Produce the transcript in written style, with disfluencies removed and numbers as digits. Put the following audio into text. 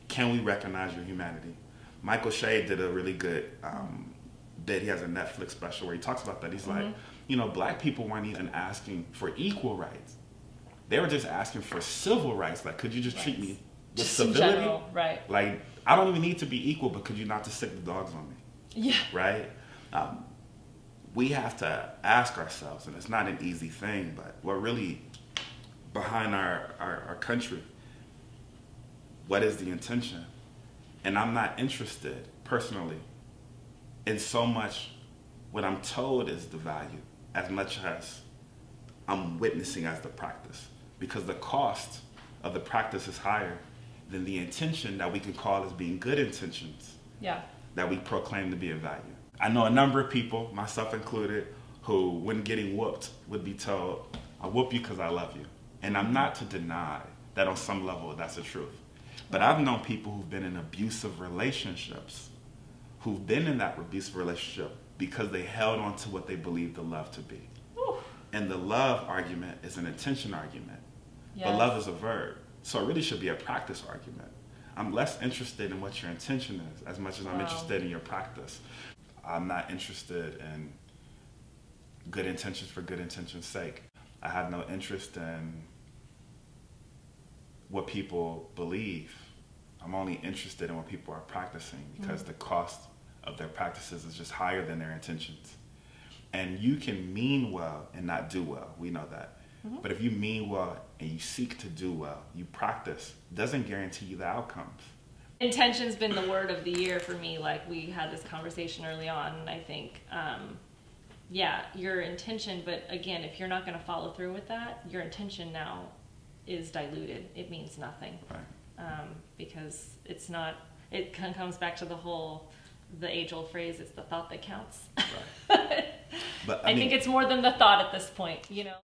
Can we recognize your humanity? Michael Shea did a really good bit. He has a Netflix special where he talks about that. He's like, you know, black people weren't even asking for equal rights. They were just asking for civil rights. Like, could you just treat me with civility? In general, right. Like, I don't even need to be equal, but could you not just sick the dogs on me? Yeah. Right? We have to ask ourselves, and it's not an easy thing, but what really behind our country, what is the intention? And I'm not interested, personally, in so much what I'm told is the value, as much as I'm witnessing as the practice. Because the cost of the practice is higher than the intention that we can call as being good intentions, that we proclaim to be of value. I know a number of people, myself included, who, when getting whooped, would be told, I whoop you because I love you. And I'm not to deny that on some level that's the truth. But I've known people who've been in abusive relationships, who've been in that abusive relationship because they held on to what they believed the love to be. Ooh. And the love argument is an intention argument. Yes. But love is a verb. So it really should be a practice argument. I'm less interested in what your intention is as much as I'm interested in your practice. I'm not interested in good intentions for good intention's sake. I have no interest in what people believe. I'm only interested in what people are practicing because the cost of their practices is just higher than their intentions. And you can mean well and not do well. We know that. But if you mean well and you seek to do well, you practice, doesn't guarantee you the outcomes. Intention's been the word of the year for me. Like, we had this conversation early on, and I think, yeah, your intention, but again, if you're not going to follow through with that, your intention now is diluted. It means nothing. Right. Because it's not, it comes back to the age-old phrase, it's the thought that counts. Right. But I think it's more than the thought at this point, you know?